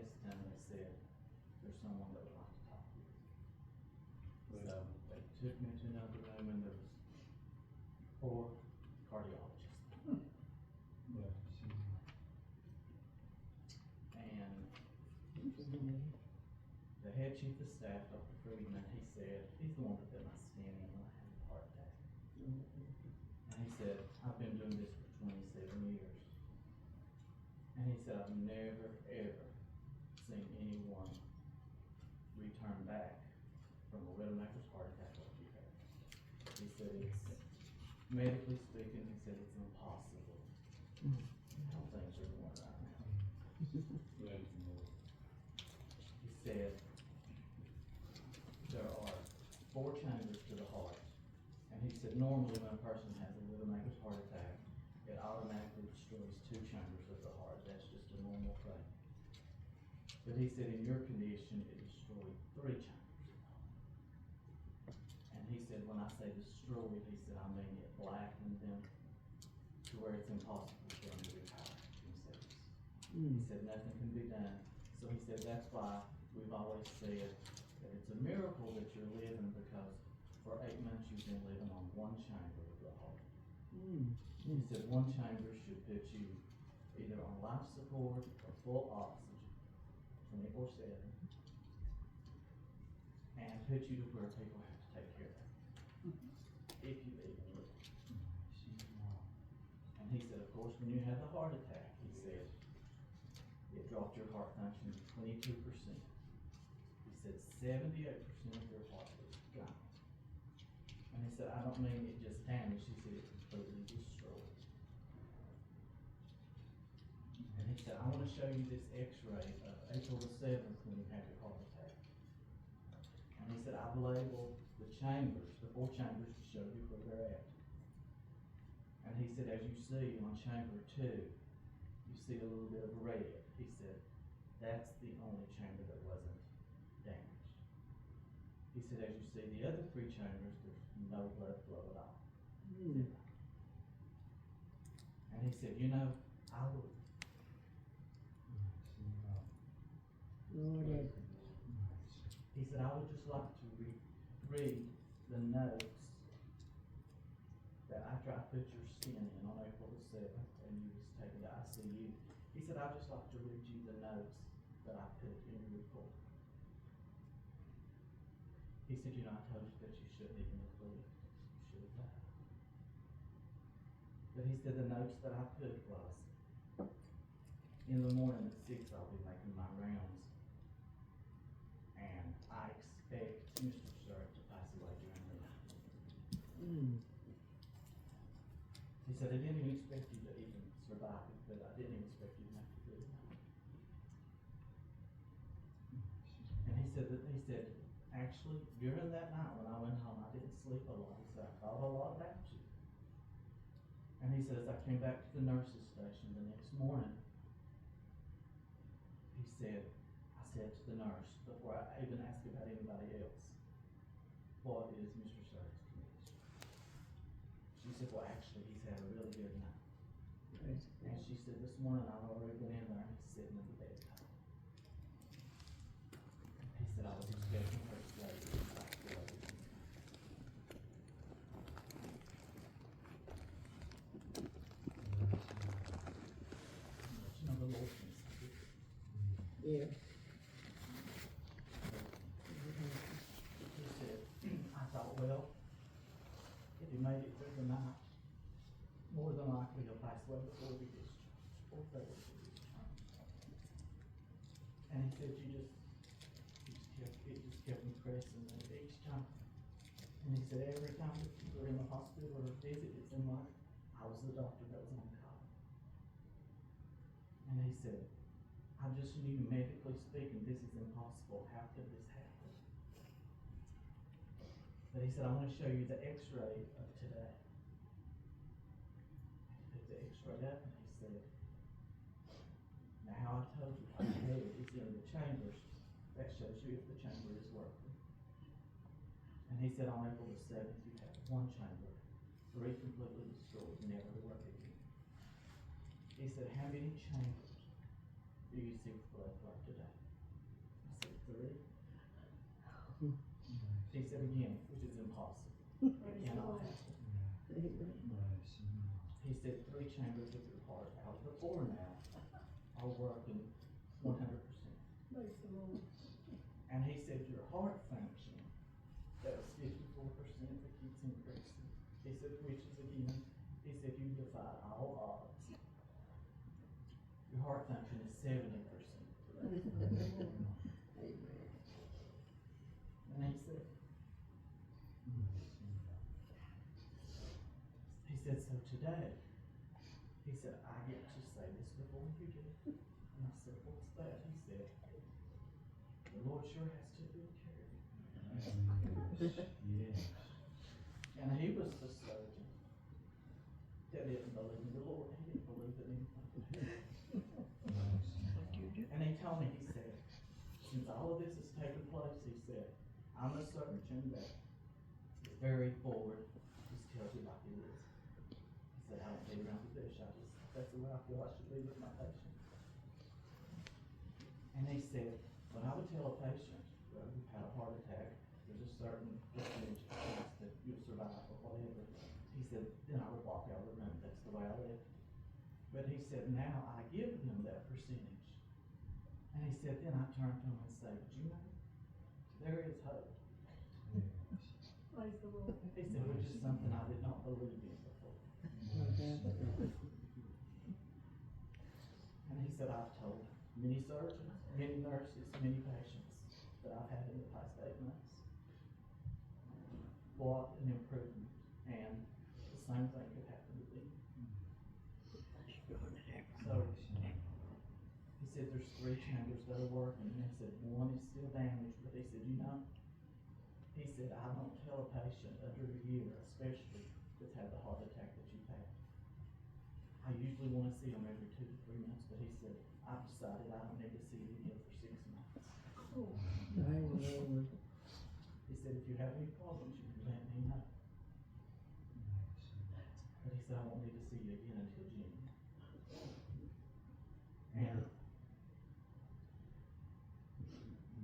test done, they said, there's someone that would like to talk to you. So they took me to another room and there was 4 cardiologists. And the head chief of staff, Dr. Friedman, he said, he's the one that put my skin in when I had a heart attack. And he said, I've been doing this for 27 years. And he said, I've never, ever seen anyone return back from a widowmaker's heart attack like you had. He said, it's, medically speaking, he said, it's impossible how things are going right now. He said, there are 4 chambers to the heart. And he said, normally when a person has a widowmaker's heart attack, it automatically destroys 2 chambers of the heart. That's just a normal thing. But he said, in your condition, it destroyed 3 chambers of the heart. And he said, when I say destroyed, he said, I mean it blackened them to where it's impossible for them to recover themselves. He said, nothing can be done. So he said, that's why we've always said that it's a miracle that you're living, because for 8 months you've been living on 1 chamber of the heart. He said 1 chamber should put you either on life support or full oxygen 24/7 and put you to where people have to take care of you, if you even live. And he said, of course, when you had the heart attack, he said, it dropped your heart function to 22%. He said 78% of your heart was gone. And he said, I don't mean it just damaged, he said it completely destroyed. And he said, I want to show you this x-ray of April the 7th when you had your heart attack. And he said, I've labeled the chambers, the 4 chambers, to show you where they're at. And he said, as you see on chamber 2, you see a little bit of red. He said, that's the only chamber that wasn't damaged. He said, as you see the other 3 chambers, there's no blood flow at all. And he said, you know, I would. He said, I would just like to read the notes that after I put your skin in on April the 7th and you was taken to ICU, he said, I'd just like to read you the notes that I put in your report. He said, you know, I told you that you shouldn't even have lived. You should have died. But he said, the notes that I put was, in the morning at 6, I'll be making my rounds. And I expect Mr. Sir to pass away during the night. He said, I didn't even expect you to even survive it, but I didn't even expect you to make it through the night. And he said, actually, during that night when I went home, I didn't sleep a lot. He said, I thought a lot about you. And he says, I came back to the nurse's station the next morning. He said, I said to the nurse, before I even asked about anybody else, what is Mr. Sir's condition? She said, well, actually, he's had a really good night. And she said, this morning I already went in there and he's sitting in the bed. He said, I was expecting her to say, you know, the Lord can see it. Yeah. He said, I thought, well, if he made it through the night, more than likely he'll pass away before we discharge, or they will be discharged. And he said, it just kept me pressing each time. And he said, every time that you were in the hospital or a visit, it seemed like I was the doctor that was on call. And he said, I just knew, medically speaking, this is impossible. How could this happen? But he said, I want to show you the x-ray of today. He picked the x-ray up and he said, now how I told you my head is in the chambers, that shows you if the chamber is working. And he said, on April the 7th, you had 1 chamber, 3 completely destroyed, never to work again. He said, how many chambers do you six blood clot today. I said, 3? He said again, which is impossible. It cannot happen. He said 3 chambers of your heart out of the 4 now are working 100%. And he said your heart function, that was 54% that keeps increasing. He said, which is again, he said you defy all odds. Your heart function is 70%. And he said, so today, he said, I get to say this before you do. And I said, what's that? He said, the Lord sure has took good care of you. Yes. And he was the surgeon that didn't believe in the Lord. He didn't believe in anything. And he told me, he said, since all of this has taken place, he said, I'm a surgeon that is very forward, just tells you like it is. He said, I don't beat around the bush, that's the way I feel I should be with my patients. And he said, when I would tell a patient, well, you've had a heart attack, there's a certain percentage of chance that you'll survive or whatever. He said, then I would walk out of the room, that's the way I lived. But he said, now I give them that percentage. And he said, then I turn to him and say, but you know, there is hope. Praise the Lord. He said, which is something I did not believe in before. And he said, I've told many surgeons, many nurses, many patients that I've had in the past 8 months what an improvement, and the same thing could happen to me. So, he said there's 3 chambers that are working, and he said 1 is still damaged, but he said, you know, he said, I don't tell a patient under a year, especially that's had the heart attack that you've had. I usually want to see them every 2 to 3 months, but he said, I've decided I don't need to see you again for 6 months. Cool. He said, if you have any problems, you can let me know. But he said, I won't need to see you again until June. And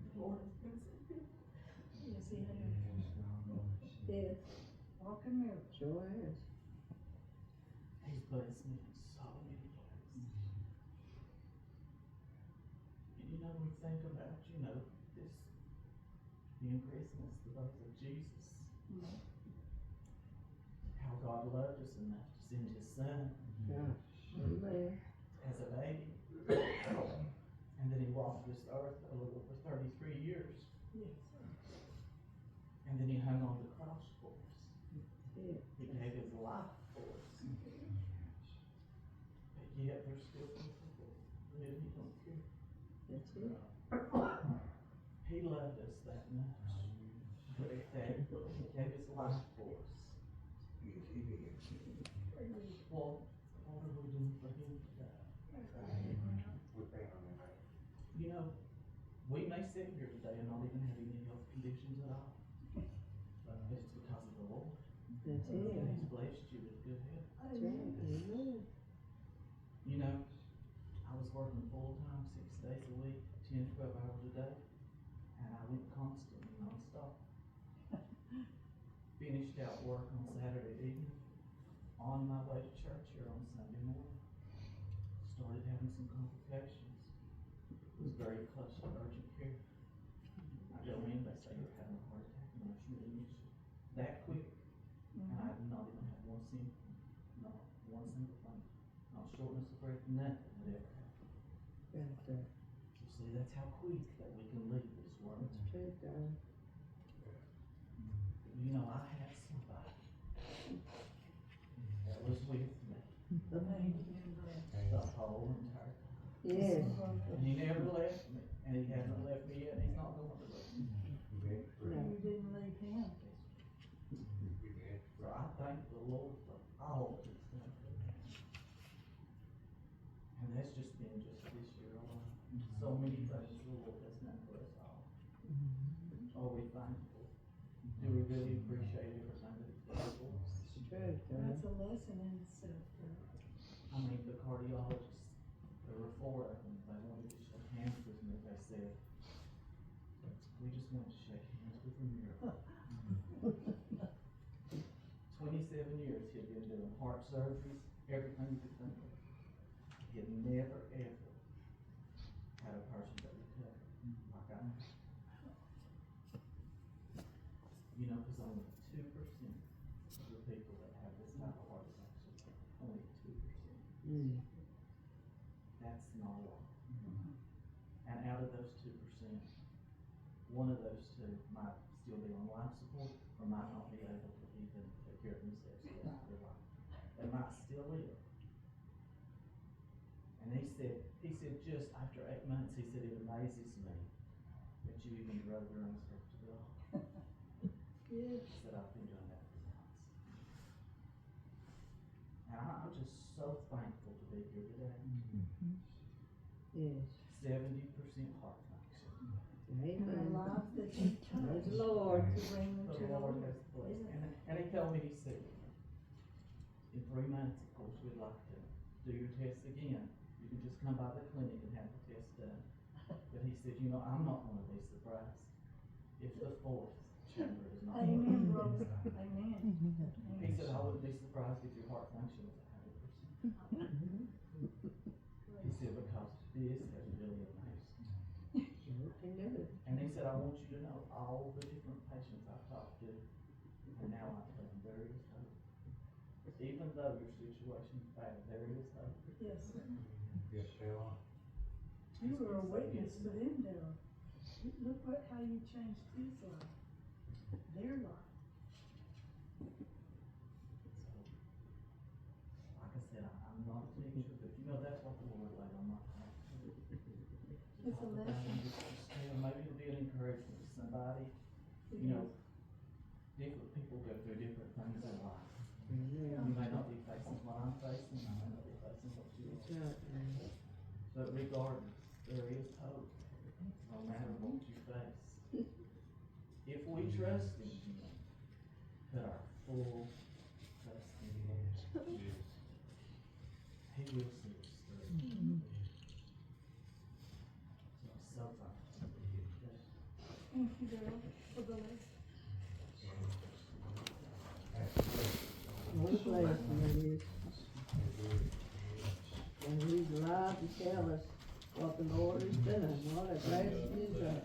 the Lord has been so good. Yes, he has. Yes. Walking miracles. Sure is. He's blessed me in so many ways. And you know, when we think about, you know, this being Christmas, the birth of Jesus, how God loved us enough to send his son Gosh. Amen. as a baby. And then he walked this earth a little for 33 years. Yes. And then he hung on the cross for us. Yeah. He gave his life for us. But yet there's still people that really don't care. That's it. He loved us that much. That he gave his life for us. Well, what are we doing for him today? You know, we may sit here today and not even have any health conditions at all. But it's because of the Lord. That's And it. he's blessed you with good health. That's right. Amen. You know, I was working full-time, 6 days a week, 10, 12 hours a day, and I went constantly, non-stop. Finished out work on Saturday evening, on my way to church here on Sunday morning. Started having some complications. It was very close to urgent care. I go in, they say you're having a heart attack, and that's really issue. That quick, and I did not even have one symptom, not one single thing, not shortness of breath, nothing had ever happened. That's right. You see, that's how quick that we can leave this world. That's true, darling. You know, I had somebody that was with me the whole entire time. Yes. And he never left me, and he hasn't left me yet, and he's not going to leave me. You didn't leave him. So I thank the Lord for all that he's done for me. And that's just been just this year alone. So many things the Lord has done for us all. Are we thankful? Do we really appreciate everything that he's done for us? It's true, darling. That's a lesson in itself. I mean, the cardiologists, there were 4 of them, they wanted to shake we just wanted to shake hands with a miracle. 27 years he had been doing heart surgeries, everything you could think of. He had never ever had a person that would tell him like I am. You know, because only 2% of the people that have this type of heart attack, only 2%. That's not a lot. And out of those 2%, one of those two might still be on life support or might not be able to even take care of themselves for the rest of their life. They might still live. And he said just after 8 months, he said, it amazes me that you even drove your own stuff to the hospital. Yes. He said, I've been doing that for months. And I'm just so thankful to be here today. Yes. 70% heart function. And the Amen. lives that you touch. Praise the Lord. To bring them to The the Lord Lord. has blessed. Yeah. And he told me, he said, in 3 months, of course, we'd like to do your test again. You can just come by the clinic and have the test done. But he said, you know, I'm not gonna be surprised if the 4th chamber is not working. Amen, brother. Amen. He said, I wouldn't be surprised if your heart function was 100%. He said, because this has really amazed me. Sure can do it. And he said, I want you to know all the different patients I've talked to, and now I tell them there is hope. Even though your situation is bad, there is hope. Yes, sir. Yes, they are. You were a witness to them, Darryl. Look how you changed his life, their life. So, like I said, I'm not a teacher, but you know, that's what the Lord laid on my heart. It's a lesson. Maybe it'll be an encouragement to somebody. You know, different people go through different things in life. You may not be facing what I'm facing, I may not be facing what you That's are. right. But regardless, there is hope, no matter what you face. If we trust in Him, put our full trust in Him, He will see us through. So thankful. Thank you, Darryl, for the lesson. What a blessing it is. And he's alive to tell us what the Lord has done. What a blessing is that.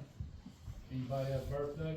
Anybody have a birthday?